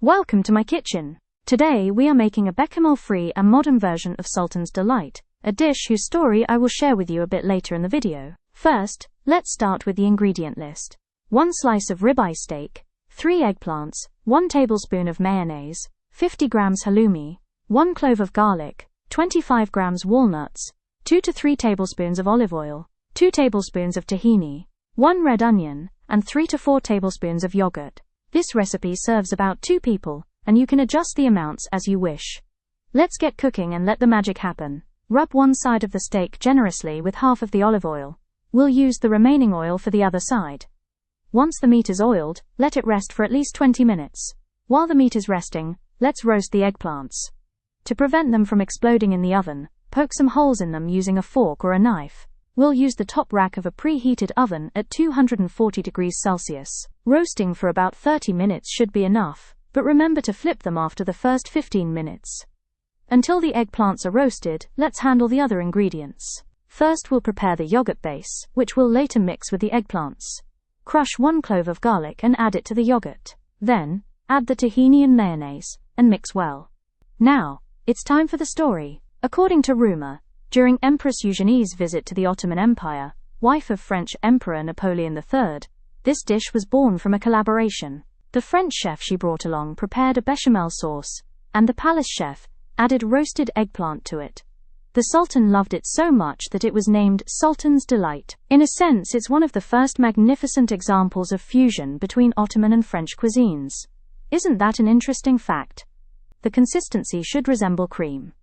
Welcome to my kitchen. Today we are making a bechamel-free and modern version of Sultan's Delight, a dish whose story I will share with you a bit later in the video. First, let's start with the ingredient list. 1 slice of ribeye steak, 3 eggplants, 1 tablespoon of mayonnaise, 50 grams halloumi, 1 clove of garlic, 25 grams walnuts, 2 to 3 tablespoons of olive oil, 2 tablespoons of tahini, 1 red onion, and 3 to 4 tablespoons of yogurt. This recipe serves about 2 people, and you can adjust the amounts as you wish. Let's get cooking and let the magic happen. Rub one side of the steak generously with half of the olive oil. We'll use the remaining oil for the other side. Once the meat is oiled, let it rest for at least 20 minutes. While the meat is resting, let's roast the eggplants. To prevent them from exploding in the oven, poke some holes in them using a fork or a knife. We'll use the top rack of a preheated oven at 240 degrees Celsius. Roasting for about 30 minutes should be enough, but remember to flip them after the first 15 minutes. Until the eggplants are roasted, let's handle the other ingredients. First we'll prepare the yogurt base, which we'll later mix with the eggplants. Crush 1 clove of garlic and add it to the yogurt. Then, add the tahini and mayonnaise, and mix well. Now, it's time for the story. According to rumor, during Empress Eugenie's visit to the Ottoman Empire, wife of French Emperor Napoleon III, this dish was born from a collaboration. The French chef she brought along prepared a bechamel sauce, and the palace chef added roasted eggplant to it. The Sultan loved it so much that it was named Sultan's Delight. In a sense, it's one of the first magnificent examples of fusion between Ottoman and French cuisines. Isn't that an interesting fact? The consistency should resemble cream.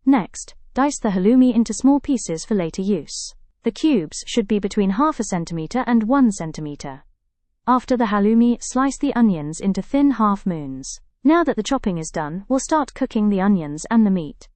Next, dice the halloumi into small pieces for later use. The cubes should be between half a centimeter and 1 centimeter. After the halloumi, slice the onions into thin half moons. Now that the chopping is done, we'll start cooking the onions and the meat.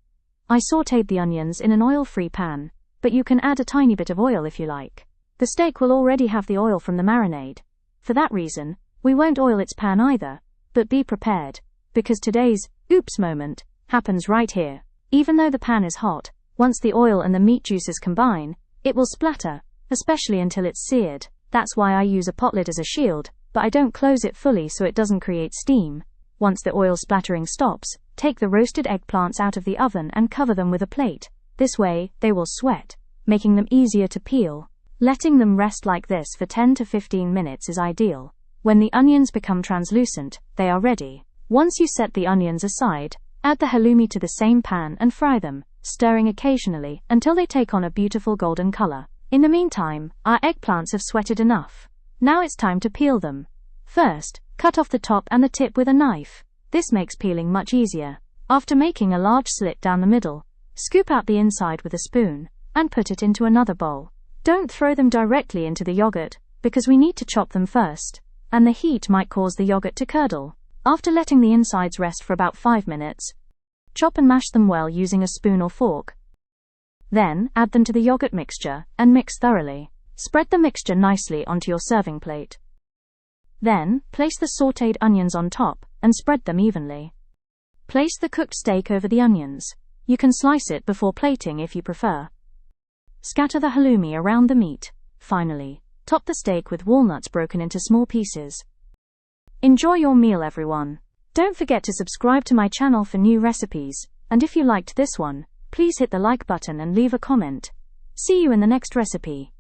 I sautéed the onions in an oil-free pan, but you can add a tiny bit of oil if you like. The steak will already have the oil from the marinade. For that reason, we won't oil its pan either, but be prepared, because today's oops moment happens right here. Even though the pan is hot, once the oil and the meat juices combine, it will splatter, especially until it's seared. That's why I use a pot lid as a shield, but I don't close it fully so it doesn't create steam. Once the oil splattering stops, take the roasted eggplants out of the oven and cover them with a plate. This way, they will sweat, making them easier to peel. Letting them rest like this for 10 to 15 minutes is ideal. When the onions become translucent, they are ready. Once you set the onions aside, add the halloumi to the same pan and fry them, stirring occasionally until they take on a beautiful golden color. In the meantime, our eggplants have sweated enough. Now it's time to peel them. First, cut off the top and the tip with a knife. This makes peeling much easier. After making a large slit down the middle, scoop out the inside with a spoon and put it into another bowl. Don't throw them directly into the yogurt, because we need to chop them first, and the heat might cause the yogurt to curdle. After letting the insides rest for about 5 minutes, chop and mash them well using a spoon or fork. Then, add them to the yogurt mixture and mix thoroughly. Spread the mixture nicely onto your serving plate. Then, place the sautéed onions on top and spread them evenly. Place the cooked steak over the onions. You can slice it before plating if you prefer. Scatter the halloumi around the meat. Finally, top the steak with walnuts broken into small pieces. Enjoy your meal, everyone. Don't forget to subscribe to my channel for new recipes, and if you liked this one, please hit the like button and leave a comment. See you in the next recipe.